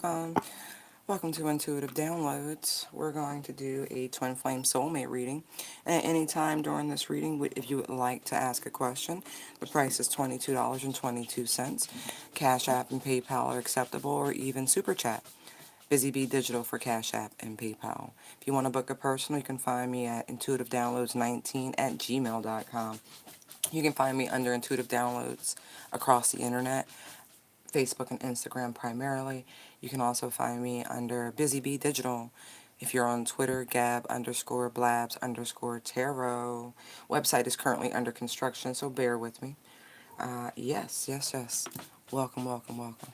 Welcome to Intuitive Downloads. We're going to do a Twin Flame Soulmate reading. And at any time during this reading, if you would like to ask a question, the price is $22.22. Cash App and PayPal are acceptable, or even Super Chat. Busy Bee Digital for Cash App and PayPal. If you want to book a personal, you can find me at intuitivedownloads19@gmail.com. You can find me under Intuitive Downloads across the internet, Facebook and Instagram primarily. You can also find me under Busy Bee Digital. If you're on Twitter, Gab_Blabs_Tarot. Website is currently under construction, so bear with me. Yes. Welcome, welcome, welcome.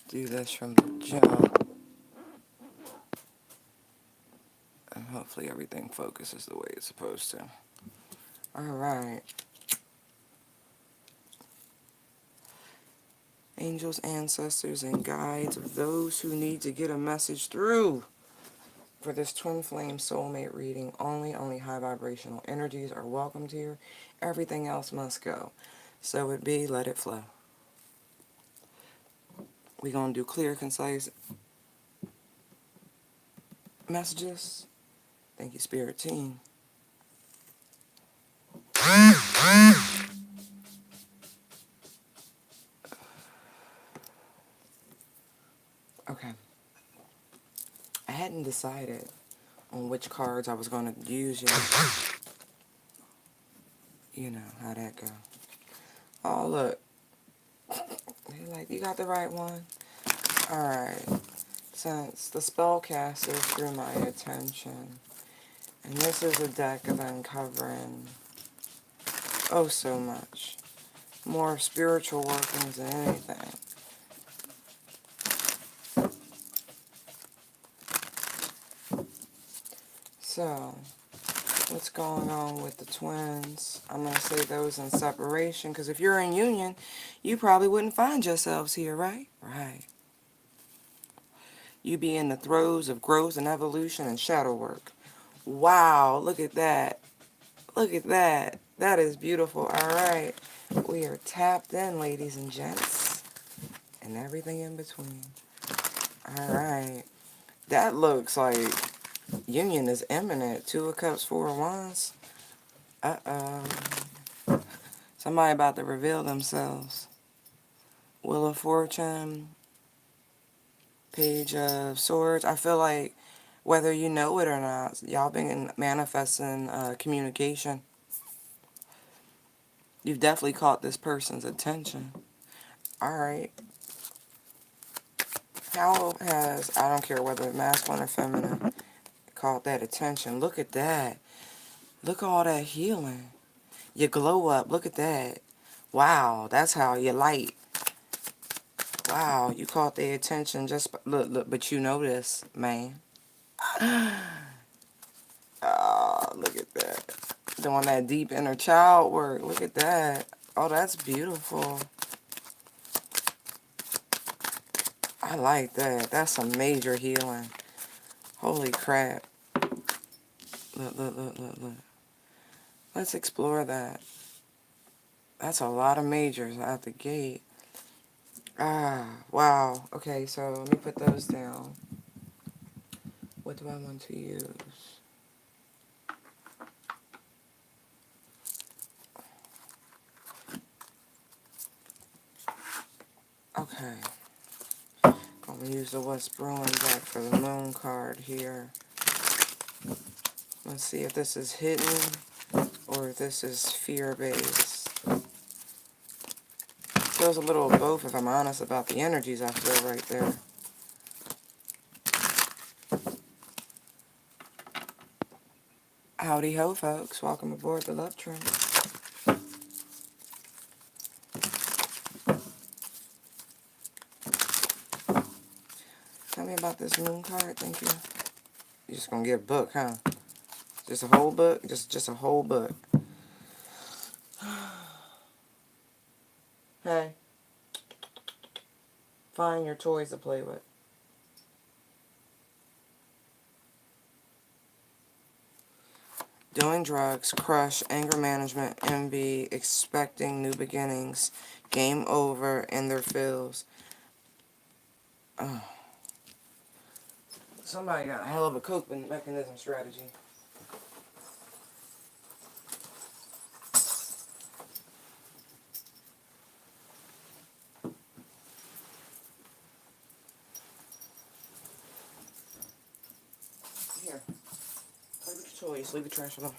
Do this from the jump, and hopefully everything focuses the way it's supposed to. Alright. Angels, ancestors, and guides of those who need to get a message through. For this Twin Flame Soulmate reading, only high vibrational energies are welcomed here. Everything else must go. So it be, let it flow. We're going to do clear, concise messages. Thank you, Spirit Team. Okay. I hadn't decided on which cards I was going to use yet. You know how that go. Oh, look. They're like, you got the right one? Alright. Since the spellcaster drew my attention, and this is a deck of uncovering oh so much. More spiritual workings than anything. So, what's going on with the twins? I'm going to say those in separation, because if you're in union, you probably wouldn't find yourselves here, right? Right. You be in the throes of growth and evolution and shadow work. Wow, look at that. Look at that. That is beautiful. All right. We are tapped in, ladies and gents, and everything in between. All right. That looks like union is imminent. Two of Cups, Four of Wands. Uh-oh. Somebody about to reveal themselves. Wheel of Fortune. Page of Swords. I feel like whether you know it or not, y'all been manifesting communication. You've definitely caught this person's attention. Alright. How has, I don't care whether masculine or feminine, caught that attention? Look at that. Look at all that healing. You glow up. Look at that. Wow, that's how you light. Wow, you caught their attention just, look, but you know this, man. Oh, look at that. Doing that deep inner child work. Look at that. Oh, that's beautiful. I like that. That's some major healing. Holy crap. Look. Let's explore that. That's a lot of majors out the gate. Ah, wow. Okay, so let me put those down. What do I want to use? Okay. I'm going to use the What's Brewing deck for the Moon card here. Let's see if this is hidden or if this is fear-based. Feels a little of both, if I'm honest about the energies I feel right there. Howdy ho, folks. Welcome aboard the Love Train. Tell me about this Moon card. Thank you. You're just going to get a book, huh? Just a whole book? Just a whole book. Hey. Find your toys to play with. Doing drugs, crush, anger management, envy, expecting new beginnings, game over, in their feels. Oh. Somebody got a hell of a coping mechanism strategy. Here, play with the toys, leave the trash alone.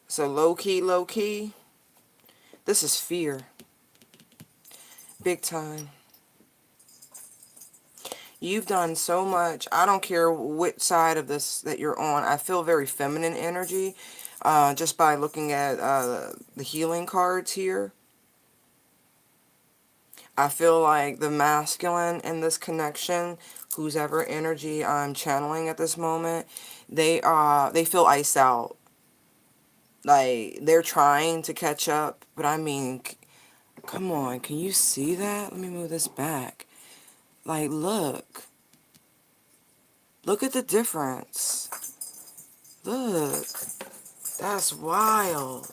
So low key, this is fear. Big time. You've done so much. I don't care which side of this that you're on. I feel very feminine energy just by looking at the healing cards here. I feel like the masculine in this connection, whose ever energy I'm channeling at this moment, they feel iced out. Like, they're trying to catch up, but I mean, come on, can you see that? Let me move this back. Like, look. Look at the difference. Look. That's wild.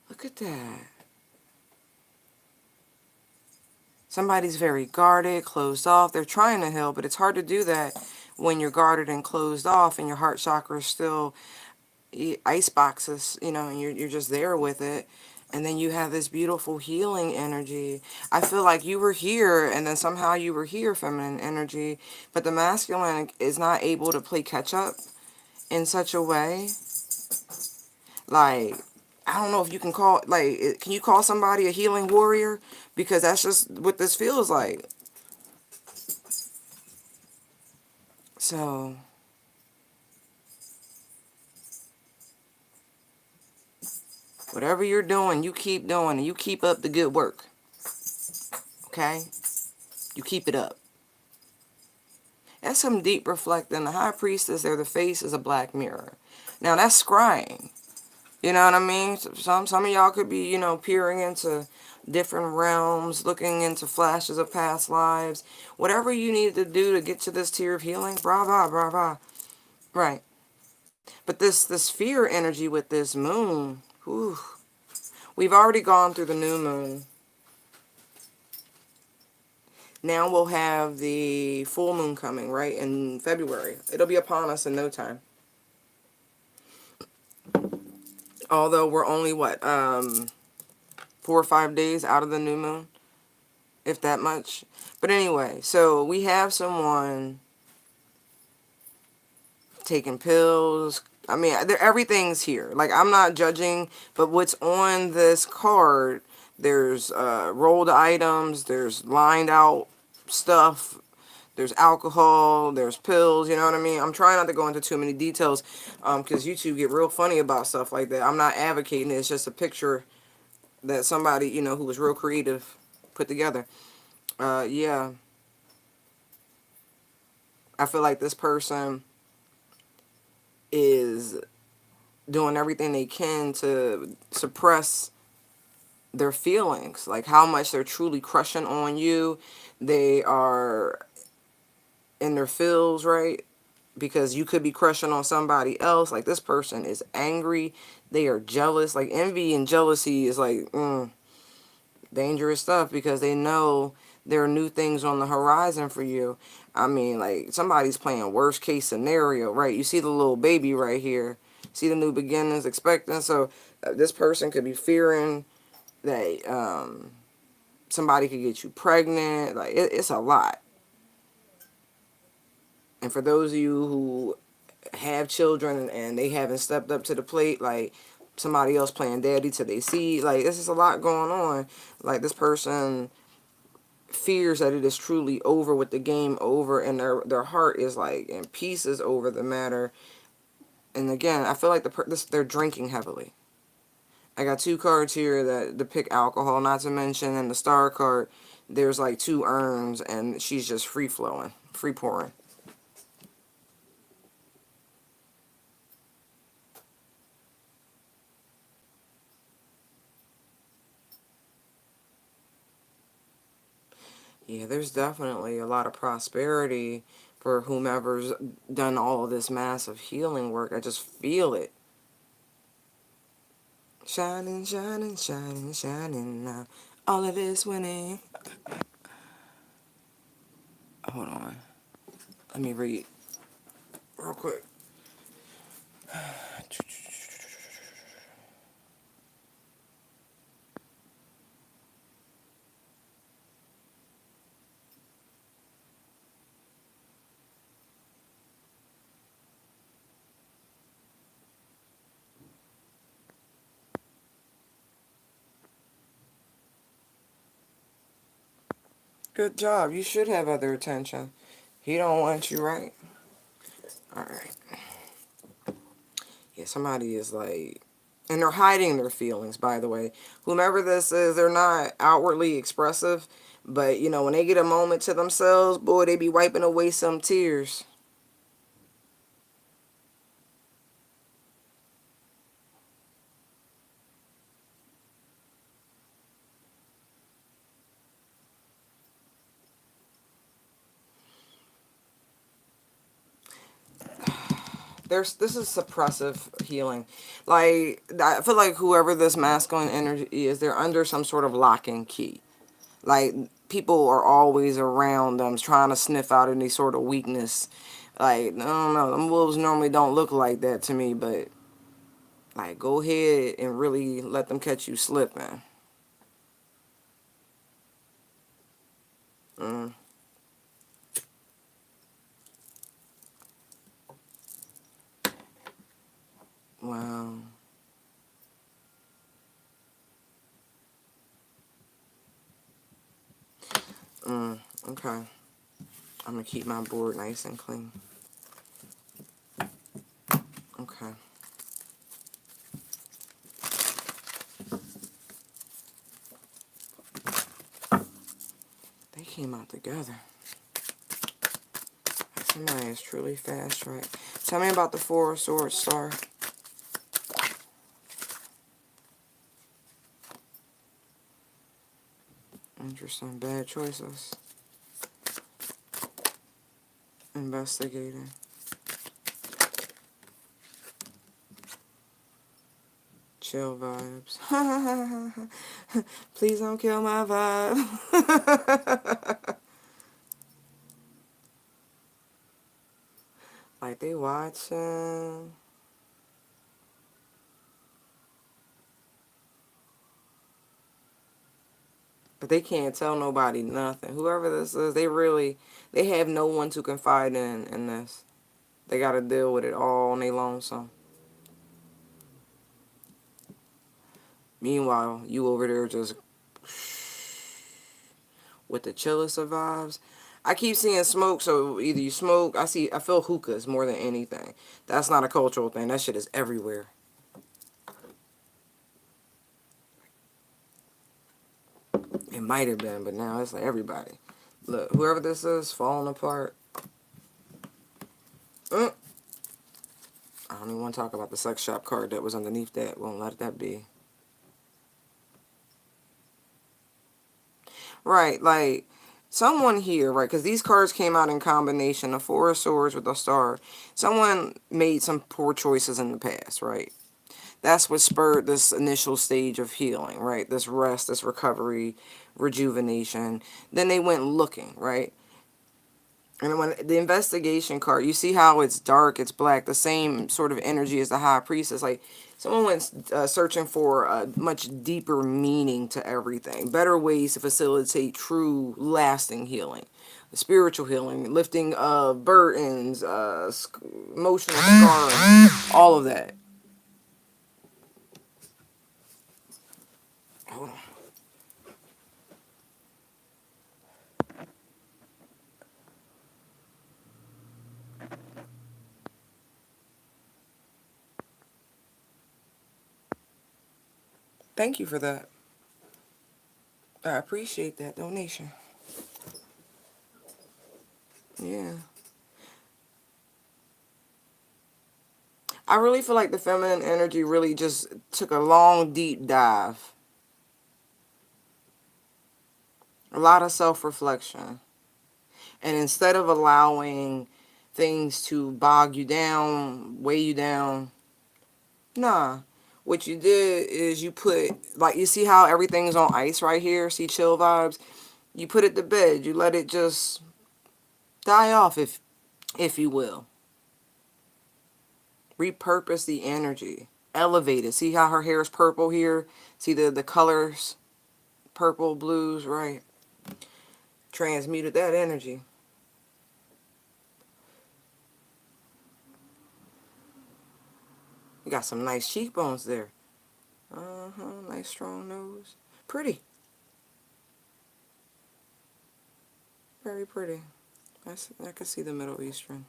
Look at that. Somebody's very guarded, closed off. They're trying to heal, but it's hard to do that when you're guarded and closed off and your heart chakra is still ice boxes, you know, and you're just there with it. And then you have this beautiful healing energy. I feel like you were here, and then somehow you were here, feminine energy. But the masculine is not able to play catch up in such a way. Like, I don't know if you can call, like, can you call somebody a healing warrior? Because that's just what this feels like. So, whatever you're doing, you keep doing, and you keep up the good work. Okay? You keep it up. That's some deep reflecting. The high priestess there, the face is a black mirror. Now, that's scrying. You know what I mean? Some of y'all could be, you know, peering into different realms, looking into flashes of past lives. Whatever you need to do to get to this tier of healing, brava, brava. Right. But this fear energy with this moon, whew, we've already gone through the new moon. Now we'll have the full moon coming, right, in February. It'll be upon us in no time. Although we're only, what, 4 or 5 days out of the new moon, if that much. But anyway, so we have someone taking pills. I mean, everything's here. Like, I'm not judging, but what's on this card, there's rolled items, there's lined out stuff, there's alcohol, there's pills, you know what I mean? I'm trying not to go into too many details because YouTube get real funny about stuff like that. I'm not advocating it. It's just a picture that somebody, you know, who was real creative put together. Yeah. I feel like this person is doing everything they can to suppress their feelings, like how much they're truly crushing on you. They are in their feels, right? Because you could be crushing on somebody else. Like, this person is angry. They are jealous. Like, envy and jealousy is like dangerous stuff because they know there are new things on the horizon for you. I mean, like, somebody's playing worst case scenario, right? You see the little baby right here. See the new beginnings, expecting. So this person could be fearing that somebody could get you pregnant. Like, it's a lot. And for those of you who have children and they haven't stepped up to the plate, like, somebody else playing daddy till they see, like, this is a lot going on. Like, this person fears that it is truly over, with the game over, and their heart is like in pieces over the matter. And again, I feel like they're drinking heavily. I got 2 cards here that depict alcohol, not to mention in the star card there's like 2 urns and she's just free flowing, free pouring. Yeah, there's definitely a lot of prosperity for whomever's done all of this massive healing work. I just feel it. Shining, shining, shining, shining now. All of this winning. Hold on. Let me read real quick. Good job. You should have other attention. He don't want you, right? Alright. Yeah, somebody is like... And they're hiding their feelings, by the way. Whomever this is, they're not outwardly expressive. But, you know, when they get a moment to themselves, boy, they be wiping away some tears. This is suppressive healing. Like, I feel like whoever this masculine energy is, they're under some sort of lock and key. Like, people are always around them trying to sniff out any sort of weakness. Like, I don't know, them wolves normally don't look like that to me, but like, go ahead and really let them catch you slipping. Mm, wow. Okay. I'm gonna keep my board nice and clean. Okay. They came out together. Somebody is truly fast, right? Tell me about the Four of Swords, Star. Interesting. Bad choices. Investigating. Chill vibes. Please don't kill my vibe. Like, they watching. But they can't tell nobody nothing. Whoever this is, they have no one to confide in this. They got to deal with it all on their lonesome. Meanwhile, you over there just with the chillest of vibes. I keep seeing smoke, so either you smoke, I feel hookahs more than anything. That's not a cultural thing. That shit is everywhere. It might have been, but now it's like everybody. Look, whoever this is, falling apart. I don't even want to talk about the sex shop card that was underneath that. Won't let that be. Right, like, someone here, right, because these cards came out in combination, the Four of Swords with the Star. Someone made some poor choices in the past, right? That's what spurred this initial stage of healing, right? This rest, this recovery, rejuvenation. Then they went looking, right? And when the investigation card, you see how it's dark, it's black, the same sort of energy as the high priestess. Like, someone went searching for a much deeper meaning to everything, better ways to facilitate true, lasting healing, spiritual healing, lifting burdens, emotional scarring, all of that. Hold on. Thank you for that. I appreciate that donation. Yeah. I really feel like the feminine energy really just took a long, deep dive. A lot of self-reflection. And instead of allowing things to bog you down, weigh you down, nah. What you did is you put, like, you see how everything's on ice right here? See chill vibes? You put it to bed. You let it just die off, if you will. Repurpose the energy. Elevate it. See how her hair is purple here? See the colors? Purple, blues, right? Transmuted that energy. You got some nice cheekbones there. Nice strong nose. Pretty. Very pretty. I can see the Middle Eastern.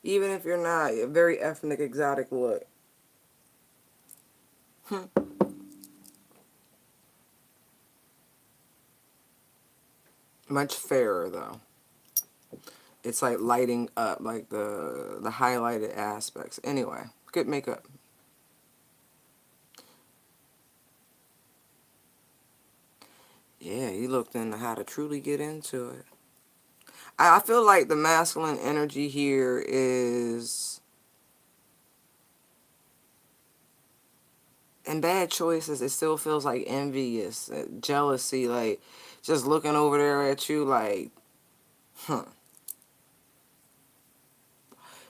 Even if you're not, a very ethnic, exotic look. Much fairer, though. It's like lighting up, like the highlighted aspects. Anyway, good makeup. Yeah, you looked into how to truly get into it. I feel like the masculine energy here is in bad choices. It still feels like envious, jealousy, like just looking over there at you like,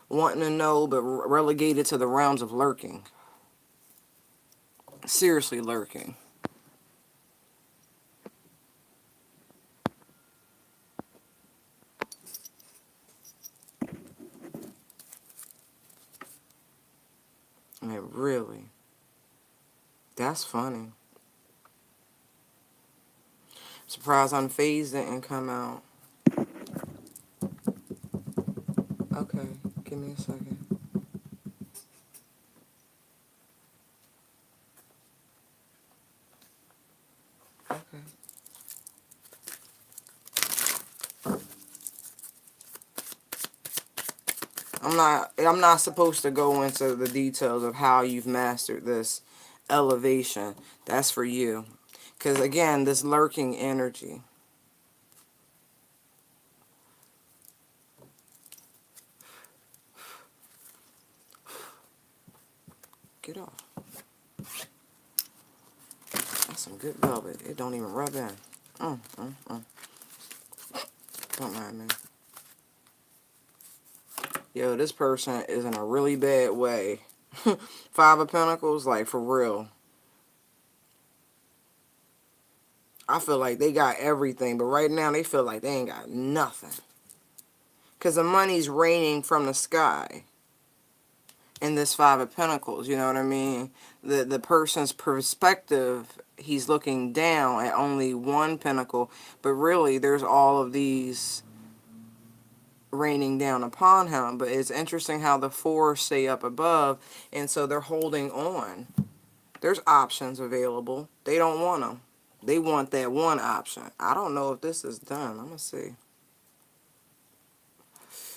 wanting to know, but relegated to the realms of lurking. Seriously lurking. I mean, really. That's funny. Surprised Unfazed didn't come out. Okay, give me a second. Okay. I'm not supposed to go into the details of how you've mastered this elevation. That's for you. Because again, this lurking energy. Get off. That's some good velvet. It don't even rub in. Don't mind me. Yo, this person is in a really bad way. Five of Pentacles, like, for real. I feel like they got everything, but right now they feel like they ain't got nothing. Because the money's raining from the sky in this Five of Pentacles, you know what I mean? The person's perspective, he's looking down at only one pentacle, but really there's all of these raining down upon him. But it's interesting how the four stay up above, and so they're holding on. There's options available. They don't want them. They want that one option. I don't know if this is done. I'm going to see.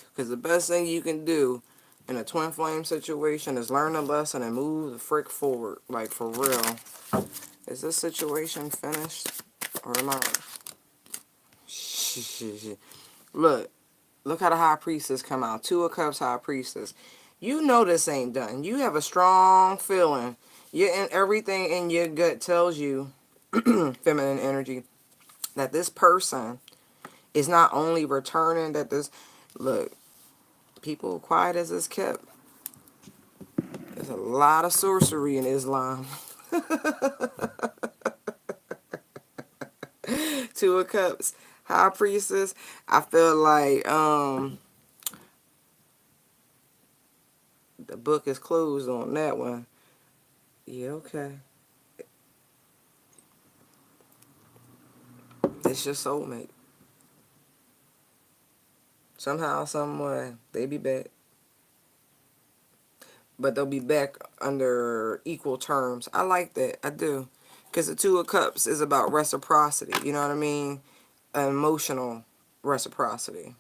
Because the best thing you can do in a twin flame situation is learn a lesson and move the frick forward. Like, for real. Is this situation finished? Or am I... Look. Look how the High Priestess come out. Two of Cups, High Priestess. You know this ain't done. You have a strong feeling. Everything in your gut tells you, feminine energy, that this person is not only returning, that this... Look, people quiet as it's kept. There's a lot of sorcery in Islam. Two of Cups, High Priestess. I feel like the book is closed on that one. Yeah, okay. It's your soulmate. Somehow, some way, they be back. But they'll be back under equal terms. I like that. I do. Because the Two of Cups is about reciprocity. You know what I mean? Emotional reciprocity.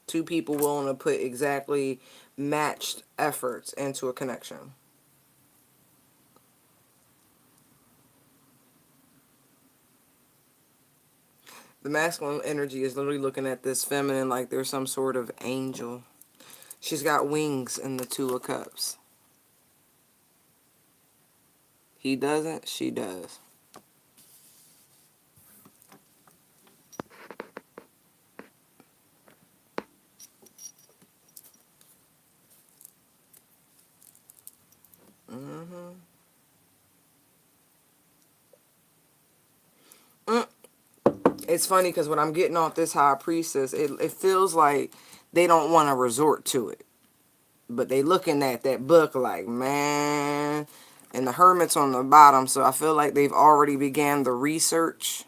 Two people willing to put exactly matched efforts into a connection. The masculine energy is literally looking at this feminine like there's some sort of angel. She's got wings in the Two of Cups. He doesn't, she does. It's funny because when I'm getting off this High Priestess, it feels like they don't want to resort to it. But they looking at that book like, man. And the Hermit's on the bottom, so I feel like they've already began the research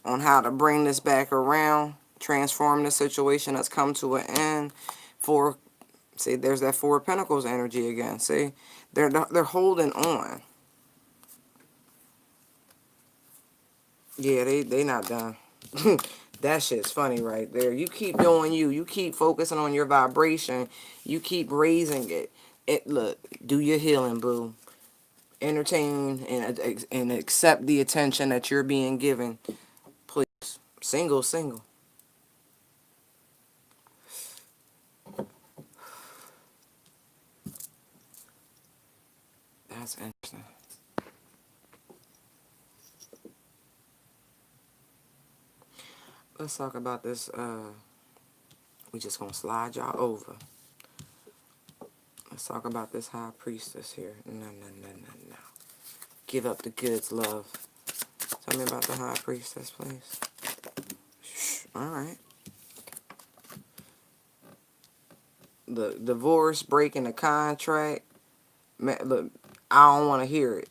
on how to bring this back around, transform the situation that's come to an end. See, there's that Four of Pentacles energy again. See, they're holding on. Yeah, they not done. That shit's funny right there. You keep doing you. You keep focusing on your vibration. You keep raising it. Look, do your healing, boo. Entertain and accept the attention that you're being given. Please. Single. That's interesting. Let's talk about this. We just gonna slide y'all over. Let's talk about this High Priestess here. No. Give up the goods, love. Tell me about the High Priestess, please. Shh. All right. The divorce, breaking the contract. Man, look, I don't want to hear it.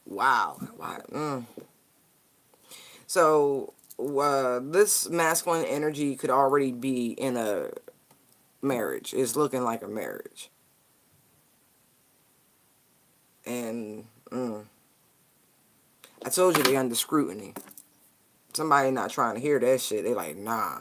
Wow. So, this masculine energy could already be in a marriage. It's looking like a marriage. And, I told you they under scrutiny. Somebody not trying to hear that shit. They like, nah.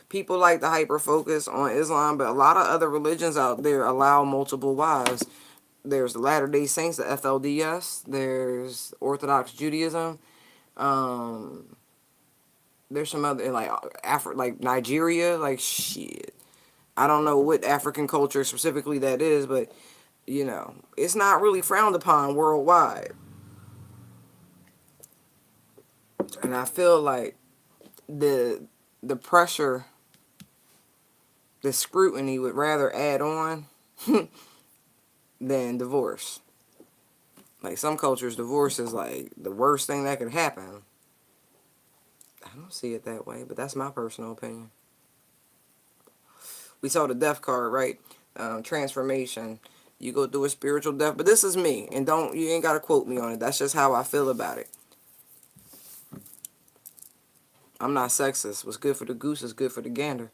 People like to hyper focus on Islam, but a lot of other religions out there allow multiple wives. There's the Latter-day Saints, the FLDS. There's Orthodox Judaism. There's some other, like Nigeria, like shit. I don't know what African culture specifically that is, but you know, it's not really frowned upon worldwide. And I feel like the pressure, the scrutiny would rather add on than divorce. Like some cultures, divorce is like the worst thing that could happen. I don't see it that way, but that's my personal opinion. We saw the death card, right? Transformation. You go through a spiritual death, but this is me, and you ain't gotta quote me on it. That's just how I feel about it. I'm not sexist. What's good for the goose is good for the gander.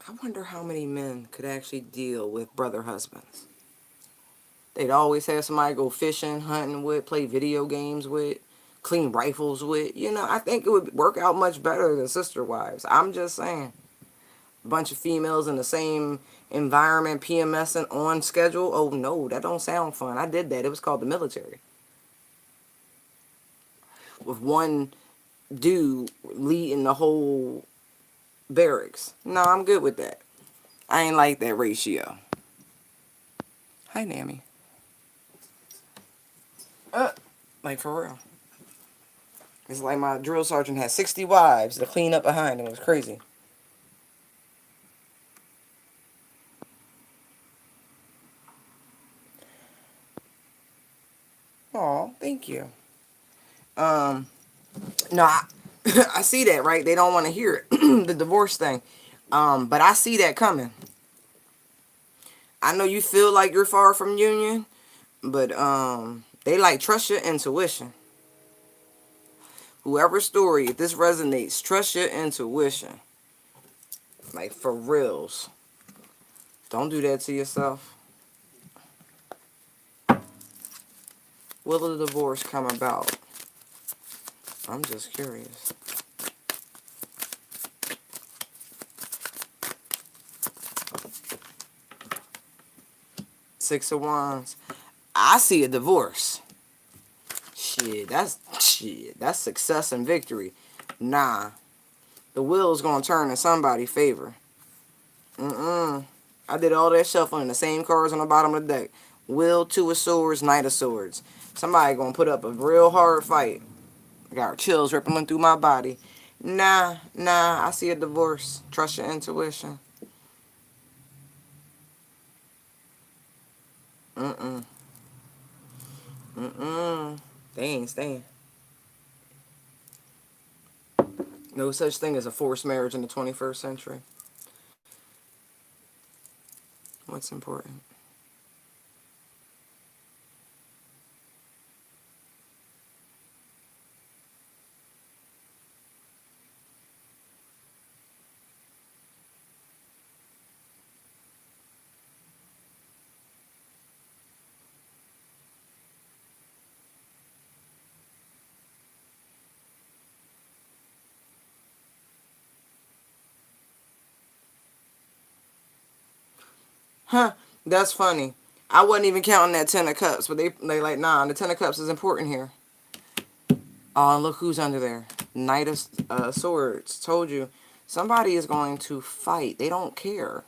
I wonder how many men could actually deal with brother husbands. They'd always have somebody go fishing, hunting with, play video games with, clean rifles with. You know, I think it would work out much better than sister wives. I'm just saying. A bunch of females in the same environment, PMSing on schedule. Oh no, that don't sound fun. I did that. It was called the military. With one dude leading the whole barracks. No, I'm good with that. I ain't like that ratio. Hi, Nammy. Like for real. It's like my drill sergeant had 60 wives to clean up behind him. It was crazy. Oh, thank you. No, I see that, right? They don't want to hear it. The divorce thing. But I see that coming. I know you feel like you're far from union, but they like trust your intuition. Whoever's story, if this resonates, trust your intuition. Like for reals. Don't do that to yourself. Will the divorce come about? I'm just curious. Six of Wands. I see a divorce. That's success and victory. Nah. The wheel's gonna turn in somebody's favor. I did all that shuffling, the same cards on the bottom of the deck. Wheel, Two of Swords, Knight of Swords. Somebody gonna put up a real hard fight. I got chills rippling through my body. Nah, I see a divorce. Trust your intuition. They ain't staying. No such thing as a forced marriage in the 21st century. What's important? Huh, that's funny. I wasn't even counting that Ten of Cups, but they like, nah, the Ten of Cups is important here. Oh, and look who's under there. Knight of Swords. Told you. Somebody is going to fight. They don't care.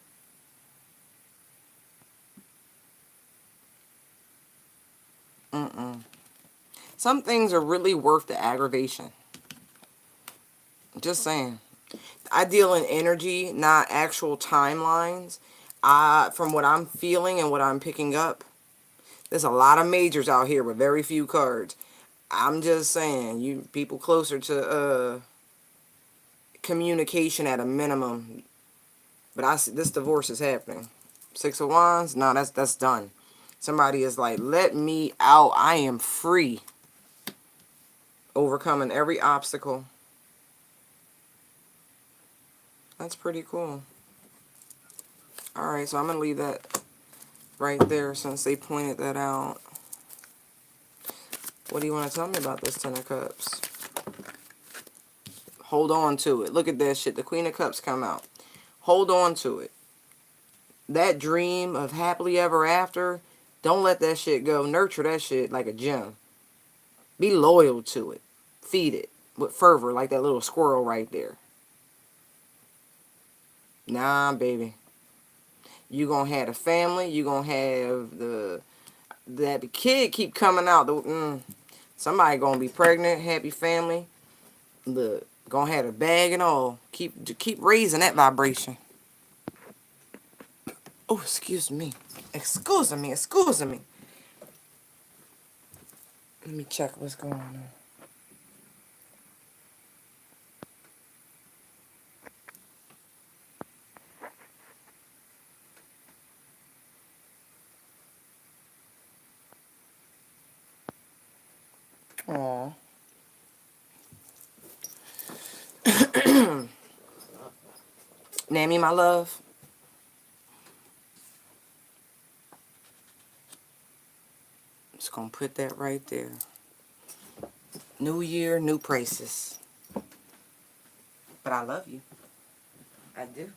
Some things are really worth the aggravation. Just saying. I deal in energy, not actual timelines. From what I'm feeling and what I'm picking up, there's a lot of majors out here with very few cards. I'm just saying, you people closer to communication at a minimum. But I see this divorce is happening. Six of Wands, no, that's done. Somebody is like, let me out. I am free. Overcoming every obstacle. That's pretty cool. Alright, so I'm going to leave that right there since they pointed that out. What do you want to tell me about this Ten of Cups? Hold on to it. Look at that shit. The Queen of Cups come out. Hold on to it. That dream of happily ever after, don't let that shit go. Nurture that shit like a gem. Be loyal to it. Feed it with fervor like that little squirrel right there. Nah, baby. You gonna have a family. You gonna have that kid keep coming out. Somebody gonna be pregnant, happy family. Look, gonna have a bag and all. Keep raising that vibration. Oh, excuse me. Excuse me. Let me check what's going on. Aw. Nammy, my love. Just gonna put that right there. New year, new prices. But I love you. I do.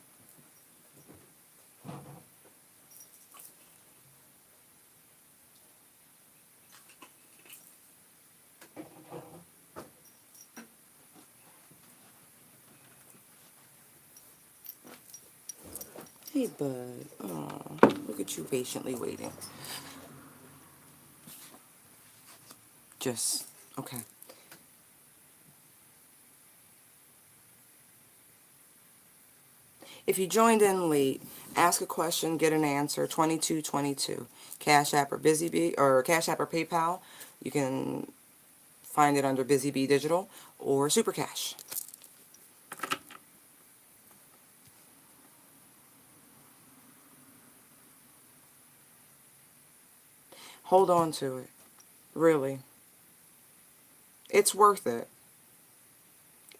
Hey, bud. Oh, look at you patiently waiting. Just, okay. If you joined in late, ask a question, get an answer. 2222. Cash App or BusyBee, or Cash App or PayPal. You can find it under BusyBee Digital or Super Cash. Hold on to it. Really. It's worth it.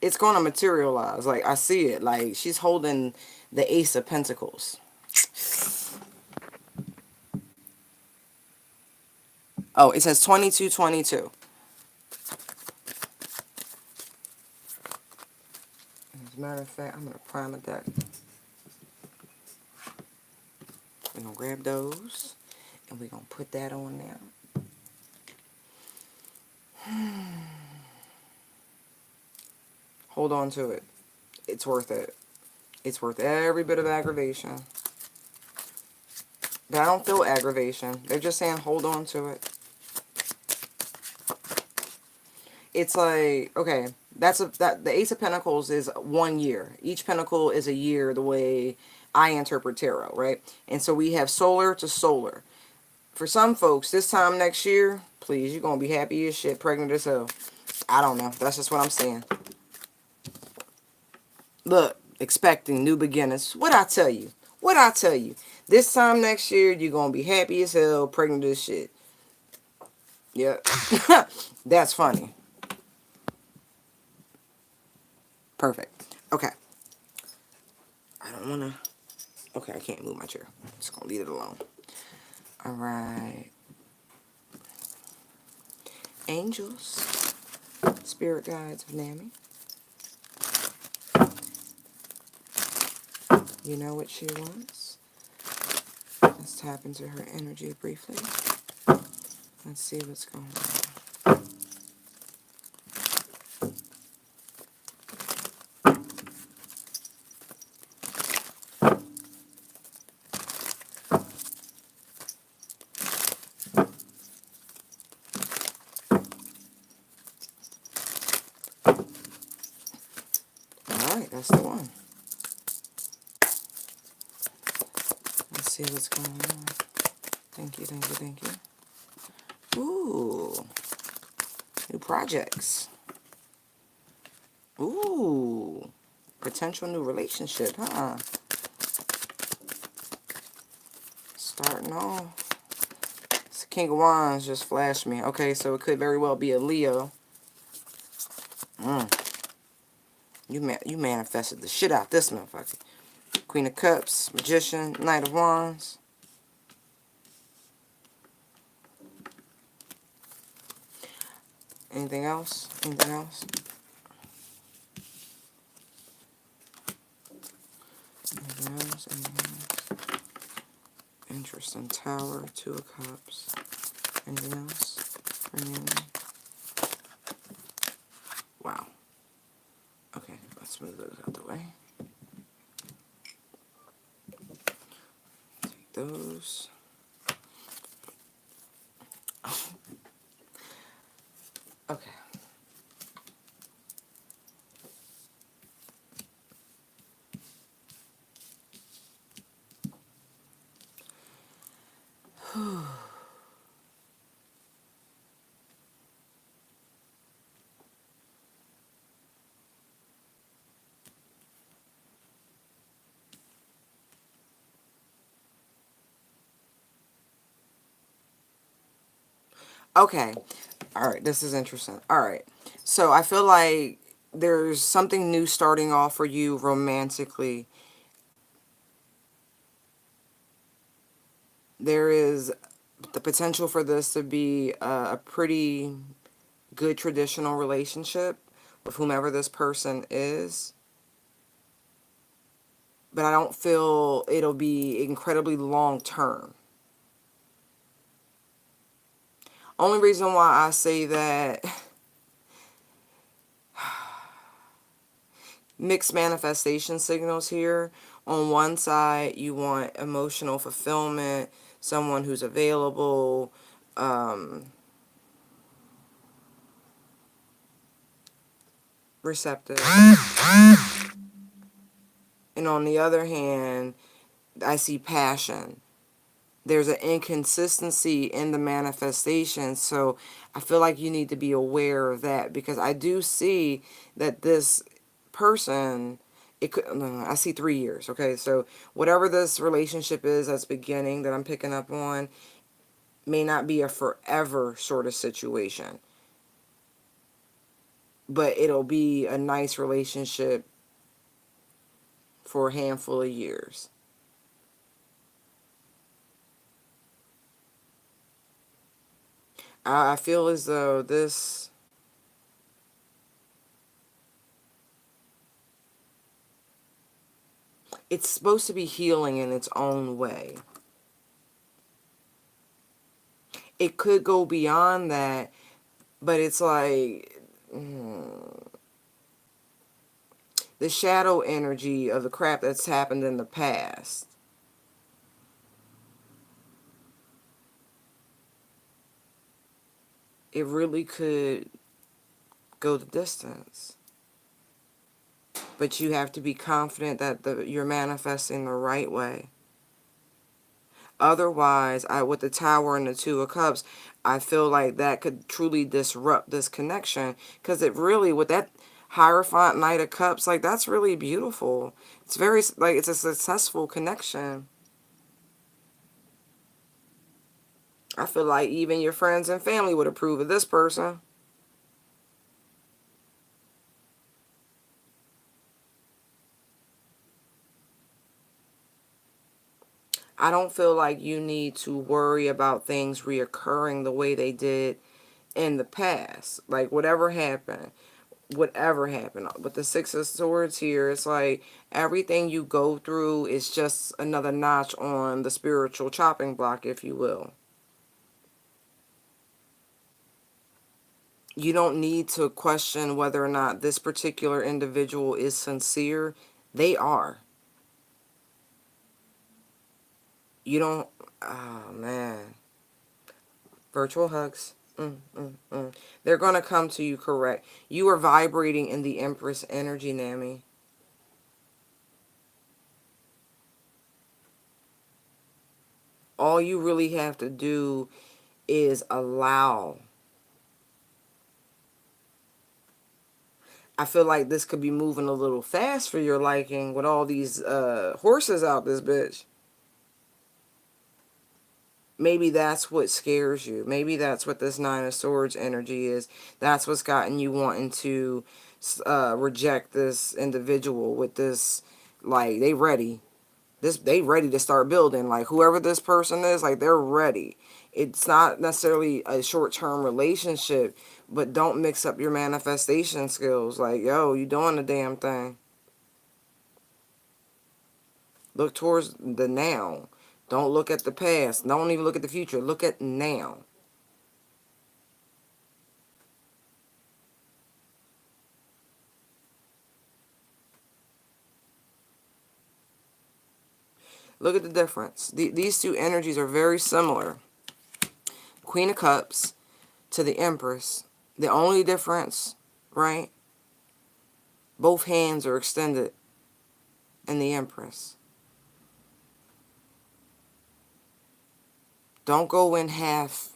It's going to materialize. Like, I see it. Like, she's holding the Ace of Pentacles. Oh, it says 2222. As a matter of fact, I'm going to prime a deck. We're going to grab those. And we're going to put that on now. Hold on to it. It's worth it. It's worth every bit of aggravation. But I don't feel aggravation. They're just saying hold on to it. It's like, okay, the Ace of Pentacles is 1 year. Each pentacle is a year the way I interpret tarot, right? And so we have solar to solar. For some folks, this time next year, please, you're going to be happy as shit, pregnant as hell. I don't know. That's just what I'm saying. Look, expecting new beginnings. What I tell you? What I tell you? This time next year, you're going to be happy as hell, pregnant as shit. Yep. That's funny. Perfect. Okay. I don't want to... Okay, I can't move my chair. I'm just going to leave it alone. All right. Angels. Spirit guides of Nami. You know what she wants. Let's tap into her energy briefly. Let's see what's going on. Alright, that's the one. Let's see what's going on. Thank you, thank you, thank you. Ooh. New projects. Ooh. Potential new relationship, huh? Starting off. It's King of Wands just flashed me. Okay, so it could very well be a Leo. You manifested the shit out this motherfucker. Queen of Cups, Magician, Knight of Wands. Anything else? Anything else? Anything else? Anything else? Interesting. Tower, Two of Cups. Anything else? Wow. Okay, let's move those out the way. Take those. Okay. Okay. Alright, this is interesting. Alright. So I feel like there's something new starting off for you romantically. There is the potential for this to be a pretty good traditional relationship with whomever this person is. But I don't feel it'll be incredibly long term. Only reason why I say that, mixed manifestation signals here. On one side, you want emotional fulfillment, someone who's available, receptive. And on the other hand, I see passion. There's an inconsistency in the manifestation, so I feel like you need to be aware of that, because I do see that this person, it could, no, I see 3 years, okay? So whatever this relationship is that's beginning that I'm picking up on may not be a forever sort of situation, but it'll be a nice relationship for a handful of years. I feel as though this, it's supposed to be healing in its own way. It could go beyond that, but it's like the shadow energy of the crap that's happened in the past. It really could go the distance. But you have to be confident that you're manifesting the right way. Otherwise, with the Tower and the Two of Cups, I feel like that could truly disrupt this connection. Because it really, with that Hierophant Knight of Cups, like, that's really beautiful. It's very, like, it's a successful connection. I feel like even your friends and family would approve of this person. I don't feel like you need to worry about things reoccurring the way they did in the past. Like, whatever happened with the Six of Swords here, it's like everything you go through is just another notch on the spiritual chopping block, if you will. You don't need to question whether or not this particular individual is sincere. They are. You don't. Oh, man. Virtual hugs. They're going to come to you correct. You are vibrating in the Empress energy, Nami. All you really have to do is allow. I feel like this could be moving a little fast for your liking with all these horses out this bitch. Maybe that's what scares you. Maybe that's what this Nine of Swords energy is. That's what's gotten you wanting to reject this individual with this, like, they ready. They ready to start building. Like, whoever this person is, like, they're ready. It's not necessarily a short-term relationship, but don't mix up your manifestation skills. Like, yo, you doing the damn thing. Look towards the now. Don't look at the past. Don't even look at the future. Look at now. Look at the difference. These two energies are very similar. Queen of Cups to the Empress. The only difference, right? Both hands are extended in the Empress. Don't go in half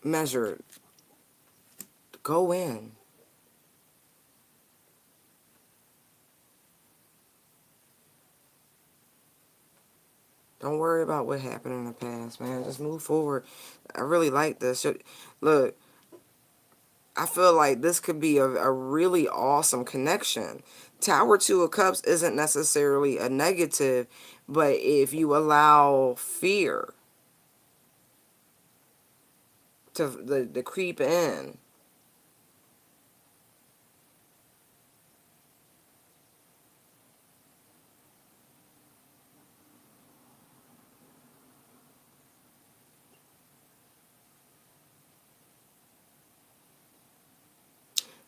measured. Go in. Don't worry about what happened in the past, man. Just move forward. I really like this. Look, I feel like this could be a really awesome connection. Tower Two of Cups isn't necessarily a negative, but if you allow fear to creep in,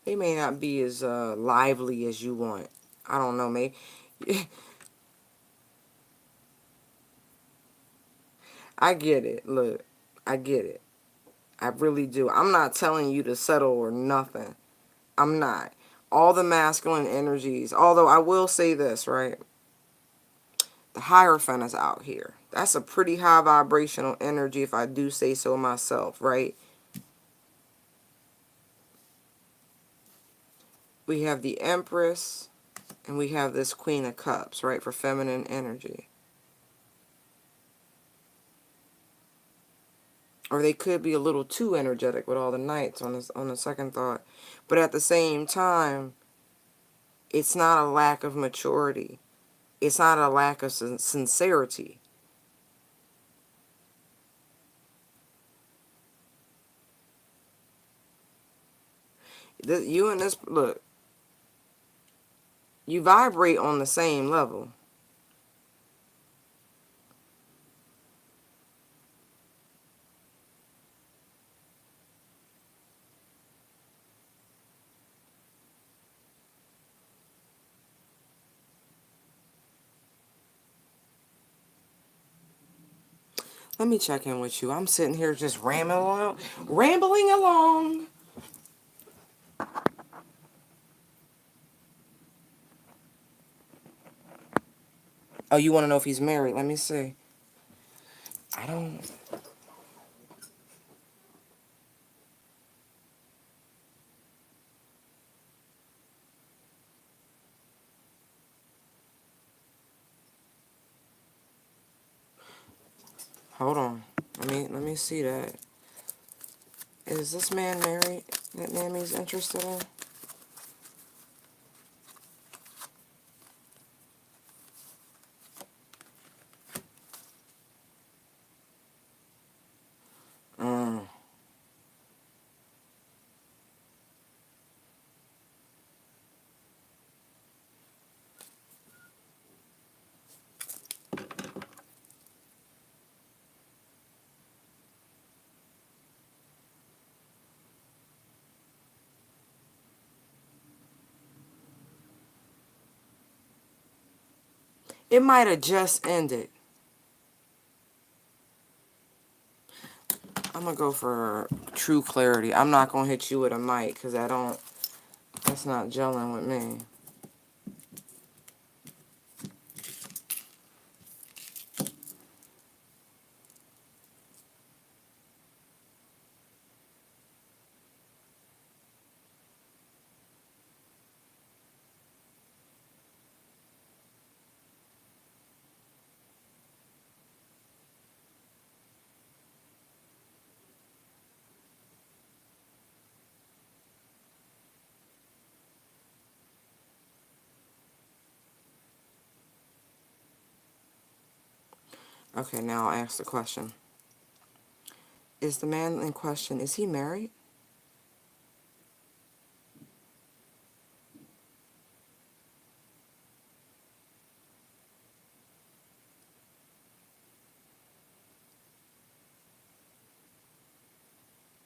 they may not be as lively as you want. I don't know, maybe. I get it. Look, I get it. I really do. I'm not telling you to settle or nothing. I'm not. All the masculine energies, although I will say this, right? The Hierophant is out here. That's a pretty high vibrational energy, if I do say so myself, right? We have the Empress, and we have this Queen of Cups, right, for feminine energy. Or they could be a little too energetic with all the knights on the second thought. But at the same time, it's not a lack of maturity. It's not a lack of sincerity. You and this, look, you vibrate on the same level. Let me check in with you. I'm sitting here just rambling along. Oh, you want to know if he's married? Let me see. I don't... Hold on. Let me see that. Is this man married that Mammy's interested in? Mm. It might have just ended. I'm going to go for true clarity. I'm not going to hit you with a mic because that's not gelling with me. Okay, now I'll ask the question. Is the man in question, is he married?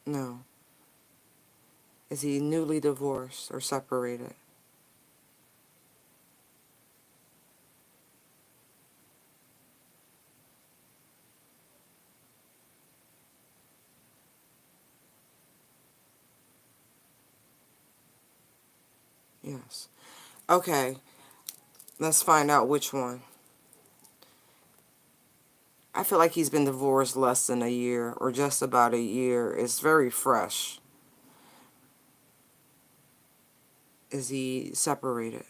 No. Is he newly divorced or separated? Yes. Okay, let's find out which one. I feel like he's been divorced less than a year or just about a year. It's very fresh. Is he separated?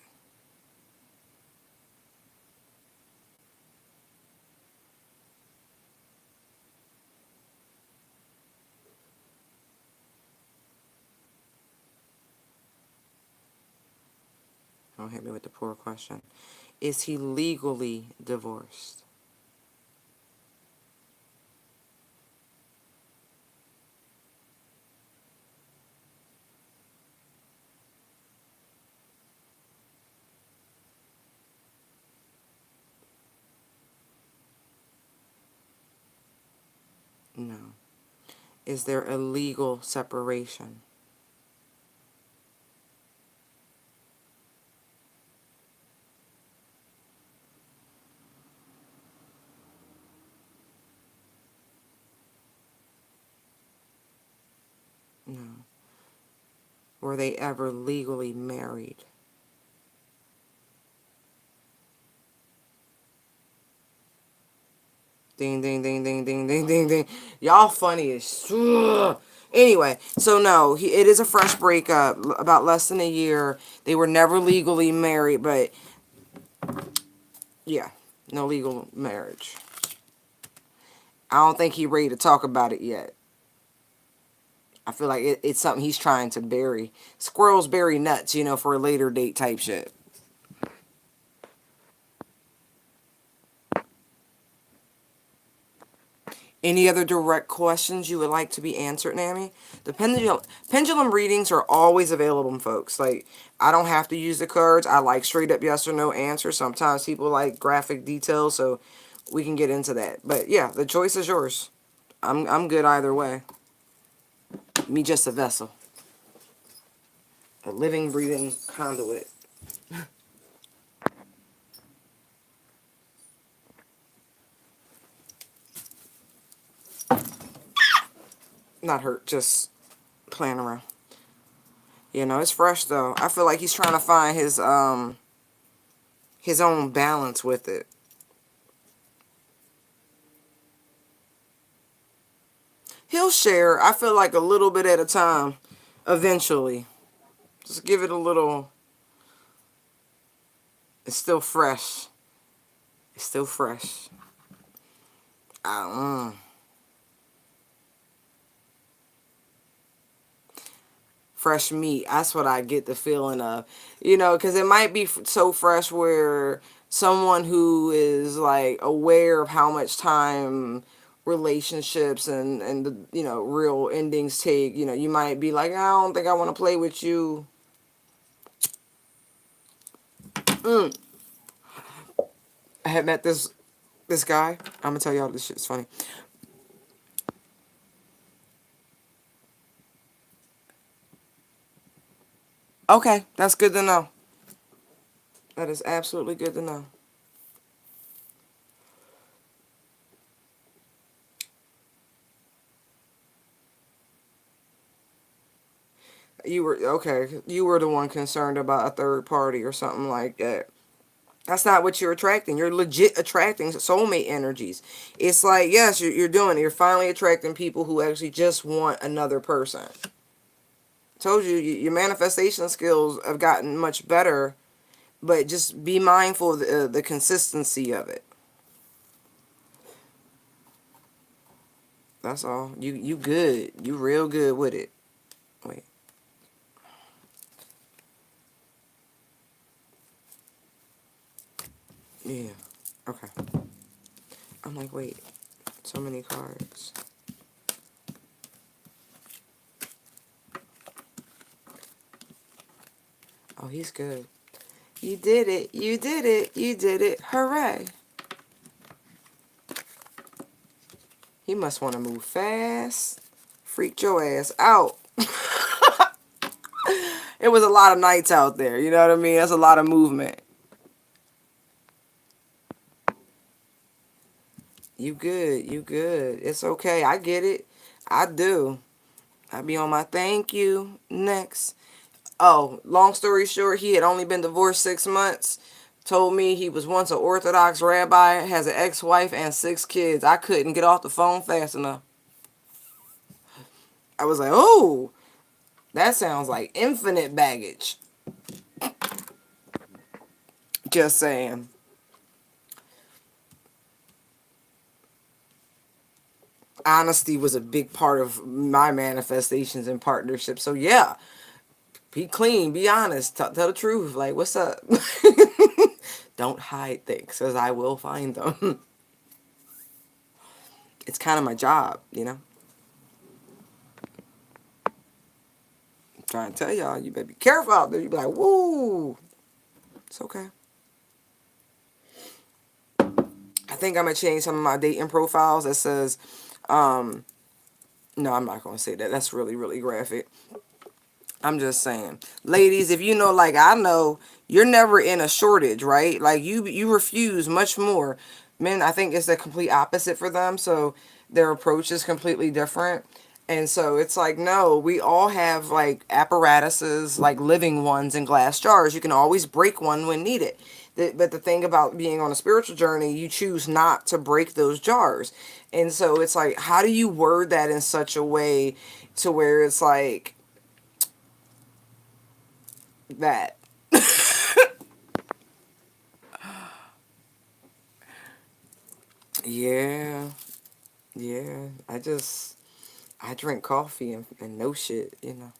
Don't hit me with the poor question. Is he legally divorced? No. Is there a legal separation? No. Were they ever legally married? Ding, ding, ding, ding, ding, ding, ding, ding. Y'all funny as... Ugh. Anyway, so no, it is a fresh breakup, about less than a year. They were never legally married, but yeah, no legal marriage. I don't think he's ready to talk about it yet. I feel like it's something he's trying to bury. Squirrels bury nuts, for a later date type shit. Any other direct questions you would like to be answered, Nami? The pendulum readings are always available, folks. Like, I don't have to use the cards. I like straight up yes or no answers. Sometimes people like graphic details, so we can get into that. But yeah, the choice is yours. I'm good either way. Me just a vessel. A living, breathing conduit. Not hurt, just playing around. You know, it's fresh though. I feel like he's trying to find his own balance with it. He'll share, I feel like, a little bit at a time eventually. Just give it a little. It's still fresh. It's still fresh. I don't know. Fresh meat. That's what I get the feeling of. You know, because it might be so fresh where someone who is like aware of how much time relationships and the, you know, real endings take, you know, you might be like, I don't think I want to play with you. I had met this guy. I'm gonna tell y'all this shit's funny. Okay, that's good to know. That is absolutely good to know. You were okay. You were the one concerned about a third party or something like that. That's not what you're attracting. You're legit attracting soulmate energies. It's like, yes, you're doing it. You're finally attracting people who actually just want another person. Told you, your manifestation skills have gotten much better, but just be mindful of the consistency of it. That's all. You good. You real good with it. Wait. Yeah. Okay. I'm like, wait. So many cards. Oh, he's good. You did it. You did it. You did it. Hooray. He must want to move fast. Freaked your ass out. It was a lot of nights out there. You know what I mean? That's a lot of movement. You good. You good. It's okay. I get it. I do. I be on my thank you. Next. Oh, long story short, he had only been divorced 6 months. Told me he was once an Orthodox rabbi, has an ex-wife and 6 kids. I couldn't get off the phone fast enough. I was like, oh, that sounds like infinite baggage. Just saying. Honesty was a big part of my manifestations and partnerships. So yeah, be clean, be honest, tell the truth. Like, what's up? Don't hide things, because I will find them. It's kind of my job, you know. I'm trying to tell y'all, you better be careful out there. You be like, woo. It's okay. I think I'm gonna change some of my dating profiles that says, no, I'm not gonna say that. That's really, really graphic. I'm just saying, ladies, if you know, like I know, you're never in a shortage, right? Like you refuse much more. Men, I think it's the complete opposite for them. So their approach is completely different. And so it's like, no, we all have like apparatuses, like living ones in glass jars. You can always break one when needed. But the thing about being on a spiritual journey, you choose not to break those jars. And so it's like, how do you word that in such a way to where it's like, that. Yeah, yeah. I drink coffee and no shit, you know.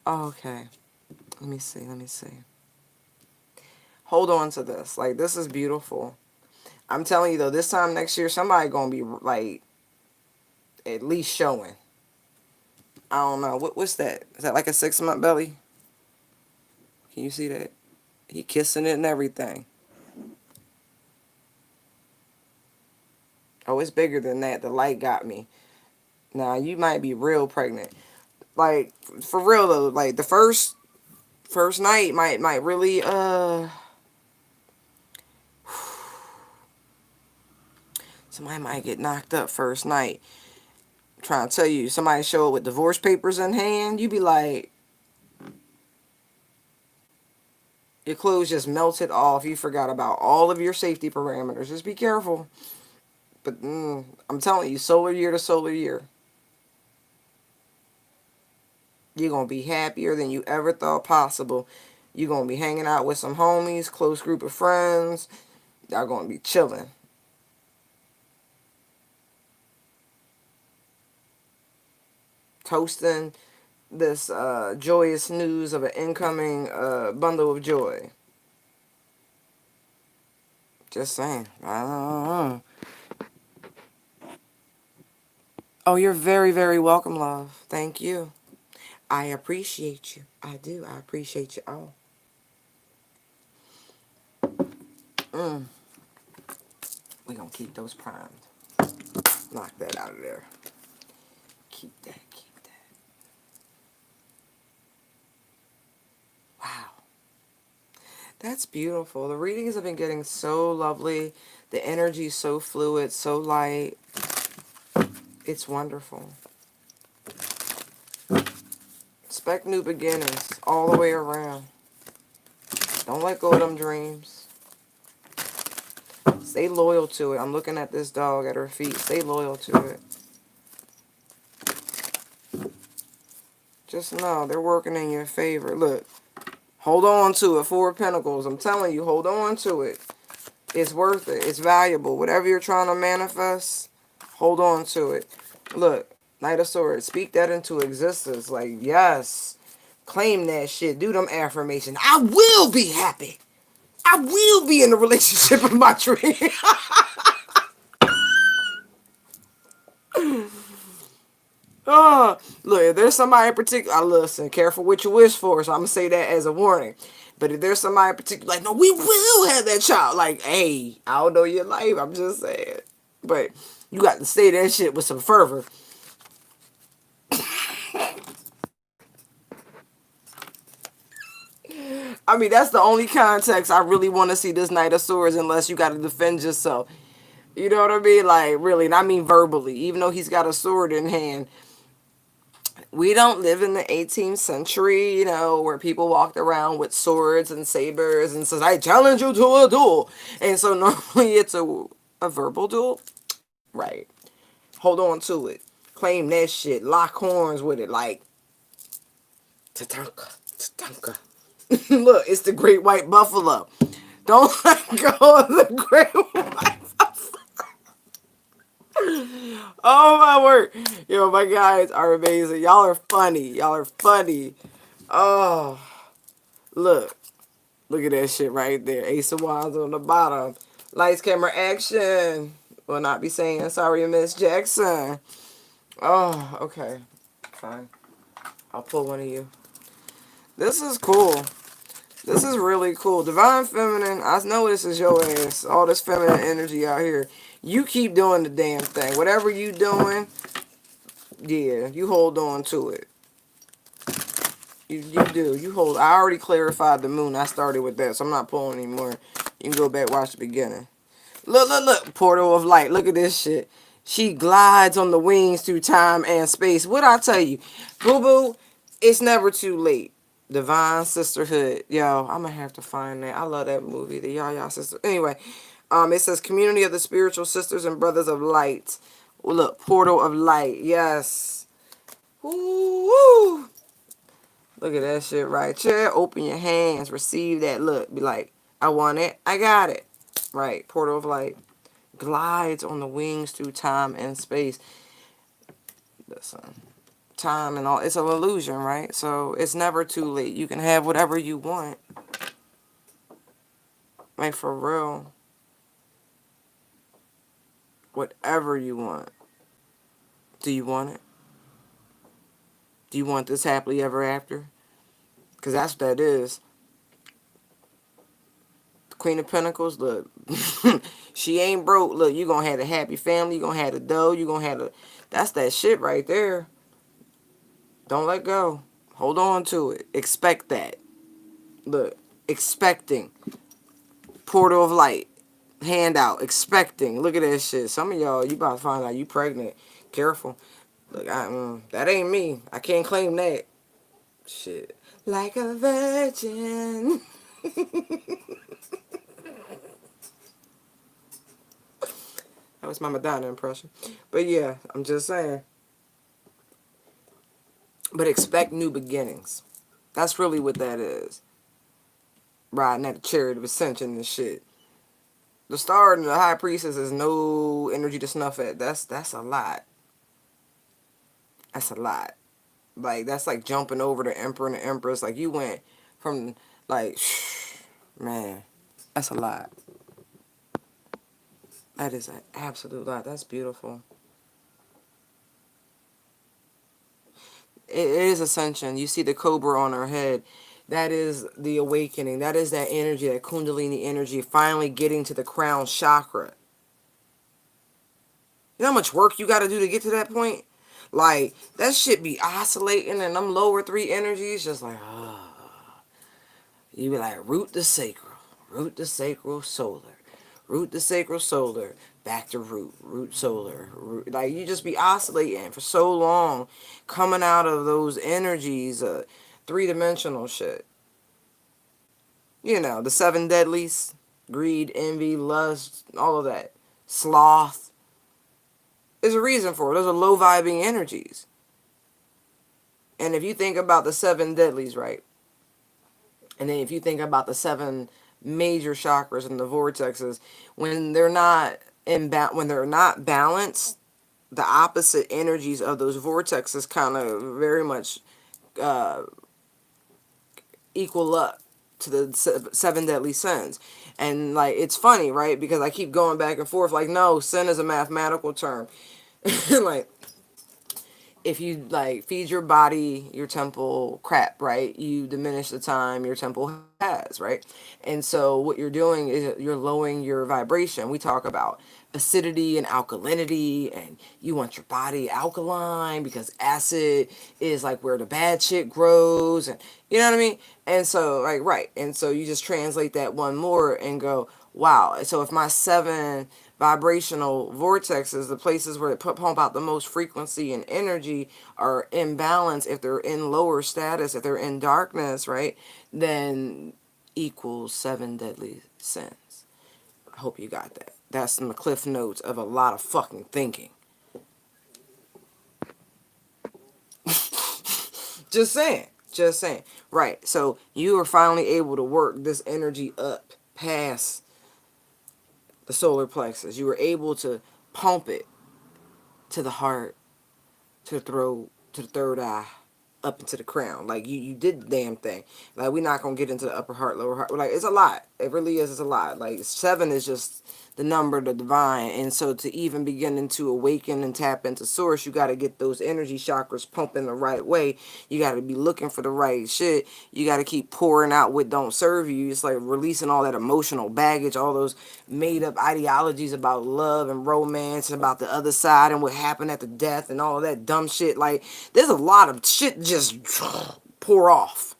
Okay, let me see. Hold on to this. Like, this is beautiful. I'm telling you, though, this time next year, somebody gonna be, like, at least showing. I don't know. What's that? Is that like a 6-month belly? Can you see that? He kissing it and everything. Oh, it's bigger than that. The light got me. Now, you might be real pregnant. Like, for real, though, like, the first night might really, Somebody might get knocked up first night. I'm trying to tell you, somebody show up with divorce papers in hand, you be like, your clothes just melted off. You forgot about all of your safety parameters. Just be careful. But I'm telling you, solar year to solar year, you're going to be happier than you ever thought possible. You're going to be hanging out with some homies, close group of friends. Y'all going to be chilling. Toasting this joyous news of an incoming bundle of joy. Just saying. I don't know. Oh, you're very, very welcome, love. Thank you. I appreciate you. I do. I appreciate you all. We're going to keep those primed. Knock that out of there. Keep that. Keep that. Wow. That's beautiful. The readings have been getting so lovely. The energy is so fluid, so light. It's wonderful. Expect new beginnings all the way around. Don't let go of them dreams. Stay loyal to it. I'm looking at this dog at her feet. Stay loyal to it. Just know they're working in your favor. Look, hold on to it. Four of Pentacles. I'm telling you, hold on to it. It's worth it. It's valuable. Whatever you're trying to manifest, hold on to it. Look, Knight of Swords. Speak that into existence. Like, yes. Claim that shit. Do them affirmations. I will be happy. I will be in the relationship of my dream. Look, if there's somebody in particular, listen, careful what you wish for, so I'm going to say that as a warning. But if there's somebody in particular, like, no, we will have that child. Like, hey, I don't know your life. I'm just saying. But you got to say that shit with some fervor. I mean, that's the only context I really want to see this Knight of Swords, unless you got to defend yourself. You know what I mean? Like, really, and I mean verbally. Even though he's got a sword in hand, we don't live in the 18th century, you know, where people walked around with swords and sabers and says, I challenge you to a duel. And so normally it's a verbal duel. Right. Hold on to it. Claim that shit. Lock horns with it. Like, Tatanka, Tatanka. Look, it's the great white buffalo. Don't let go of the great white buffalo. Oh my word. Yo, my guys are amazing. Y'all are funny. Y'all are funny. Oh, look. Look at that shit right there. Ace of Wands on the bottom. Lights, camera, action. Will not be saying sorry, Miss Jackson. Oh, okay. Fine. I'll pull one of you. This is cool. This is really cool. Divine Feminine, I know this is your ass. All this feminine energy out here. You keep doing the damn thing. Whatever you doing, yeah, you hold on to it. You do. You hold. I already clarified the moon. I started with that, so I'm not pulling anymore. You can go back, watch the beginning. Look, look, look. Portal of light. Look at this shit. She glides on the wings through time and space. What I tell you? Boo-boo, it's never too late. Divine Sisterhood. Yo, I'm going to have to find that. I love that movie, the Yaya Sister. Anyway, it says Community of the Spiritual Sisters and Brothers of Light. Well, look, Portal of Light. Yes. Woo! Look at that shit right there. Open your hands. Receive that. Look. Be like, I want it. I got it. Right. Portal of Light. Glides on the wings through time and space. Listen. Time and all. It's an illusion, right? So it's never too late. You can have whatever you want. Like, for real. Whatever you want. Do you want it? Do you want this happily ever after? Because that's what that is. The Queen of Pentacles, look. She ain't broke. Look, you going to have a happy family. You going to have a dough. You going to have a... That's that shit right there. Don't let go. Hold on to it. Expect that. Look. Expecting. Portal of light. Hand out, expecting. Look at that shit. Some of y'all, you about to find out you pregnant. Careful. Look, that ain't me. I can't claim that. Shit. Like a virgin. That was my Madonna impression. But yeah, I'm just saying. But expect new beginnings. That's really what that is. Riding at the chariot of ascension and shit. The star and the high priestess is no energy to snuff at. That's a lot. That's a lot. Like, that's like jumping over the emperor and the empress. Like, you went from, like, man, that's a lot. That is an absolute lot. That's beautiful. It is ascension. You see the cobra on her head. That is the awakening. That is that energy, that kundalini energy, finally getting to the crown chakra. You know how much work you got to do to get to that point? Like, that shit be oscillating and them lower three energies just like, you be like, root the sacral, solar. Root the sacral, solar. Back to root solar. Root. Like, you just be oscillating for so long, coming out of those energies, three-dimensional shit. You know, the seven deadlies, greed, envy, lust, all of that. Sloth. There's a reason for it. Those are low-vibing energies. And if you think about the seven deadlies, right? And then if you think about the seven major chakras and the vortexes, when they're not when they're not balanced, the opposite energies of those vortexes kind of very much uh, equal up to the seven deadly sins. And like, it's funny, right? Because I keep going back and forth. Like, no, sin is a mathematical term. Like, if you like feed your body, your temple crap, right, you diminish the time your temple has, right? And so what you're doing is you're lowering your vibration. We talk about acidity and alkalinity, and you want your body alkaline because acid is like where the bad shit grows, and you know what I mean. And so, like, right, and so you just translate that one more and go, wow. So if my seven vibrational vortexes, the places where it pump out the most frequency and energy, are imbalanced, if they're in lower status, if they're in darkness, right, then equals seven deadly sins. I hope you got that. That's some cliff notes of a lot of fucking thinking. Just saying. Just saying. Right. So you are finally able to work this energy up past the solar plexus. You were able to pump it to the heart, to the throat, to the third eye, up into the crown. Like, you did the damn thing. Like, we're not gonna get into the upper heart, lower heart. Like, it's a lot. It really is. It's a lot. Like, seven is just the number, the divine. And so to even begin to awaken and tap into source, you got to get those energy chakras pumping the right way. You got to be looking for the right shit. You got to keep pouring out what don't serve you. It's like releasing all that emotional baggage, all those made up ideologies about love and romance and about the other side and what happened at the death and all of that dumb shit. Like, there's a lot of shit just pour off.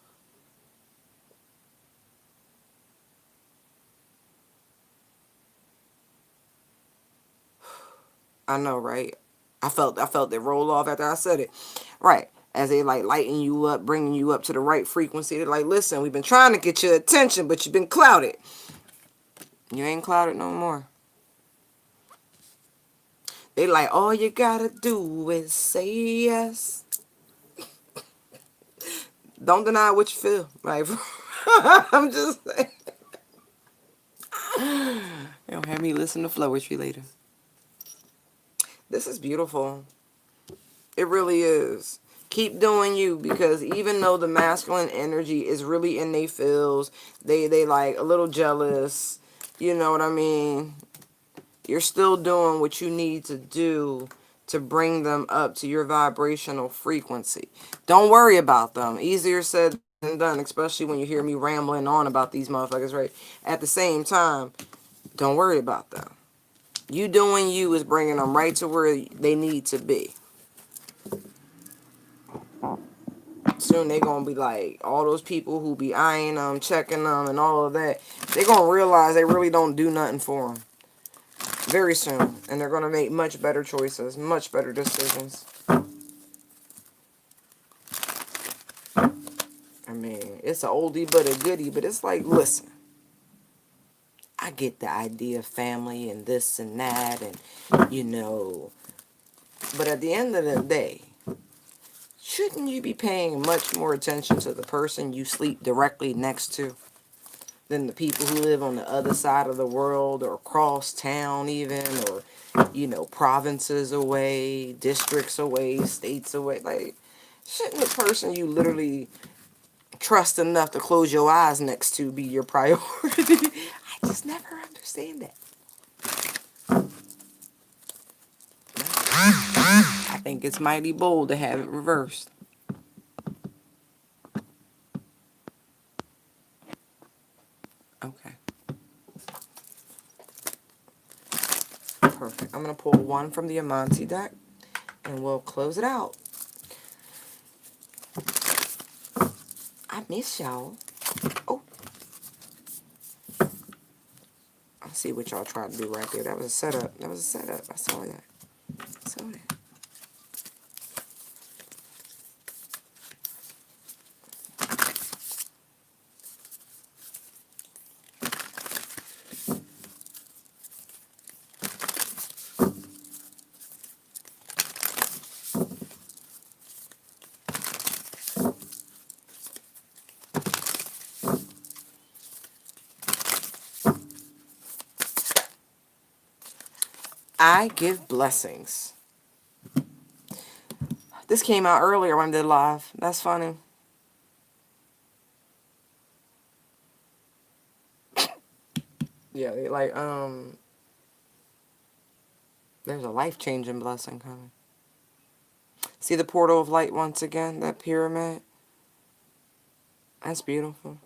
I know, right? I felt it roll off after I said it. Right. As they like lighten you up, bringing you up to the right frequency. They're like, listen, we've been trying to get your attention, but you've been clouded. You ain't clouded no more. They like, all you gotta do is say yes. Don't deny what you feel. Like, I'm just saying. They don't have me listen to Flowetry later. This is beautiful. It really is. Keep doing you, because even though the masculine energy is really in their feels, they like a little jealous, you know what I mean? You're still doing what you need to do to bring them up to your vibrational frequency. Don't worry about them. Easier said than done, especially when you hear me rambling on about these motherfuckers, right? At the same time, don't worry about them. You doing you is bringing them right to where they need to be. Soon they gonna be like, all those people who be eyeing them, checking them, and all of that, they gonna realize they really don't do nothing for them. very soon. And they're going to make much better choices, much better decisions. I mean, it's an oldie but a goodie, but it's like, listen, I get the idea of family and this and that, and, you know, but at the end of the day, shouldn't you be paying much more attention to the person you sleep directly next to than the people who live on the other side of the world or across town even, or, you know, provinces away, districts away, states away? Like, shouldn't the person you literally trust enough to close your eyes next to be your priority? I just never understand that. I think it's mighty bold to have it reversed. Okay. Perfect. I'm going to pull one from the Amante deck, and we'll close it out. I miss y'all. Oh. I see what y'all tried to do right there. That was a setup. That was a setup. I saw that. I saw that. I give blessings. This came out earlier when I did live. That's funny. Yeah, they like, there's a life-changing blessing coming. See the portal of light once again? That pyramid? That's beautiful.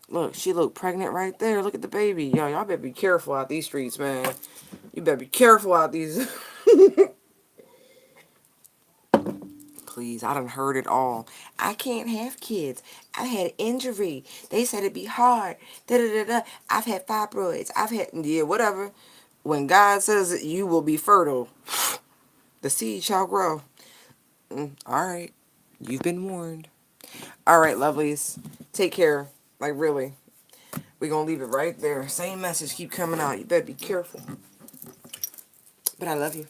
Look, she looked pregnant right there. Look at the baby. Yo, y'all better be careful out these streets, man. You better be careful out these... Please, I done heard it all. I can't have kids. I had injury. They said it'd be hard. Da da da da. I've had fibroids. I've had, yeah, whatever. When God says that you will be fertile, the seed shall grow. All right. You've been warned. All right, lovelies. Take care. Like, really. We're going to leave it right there. Same message keep coming out. You better be careful. But I love you.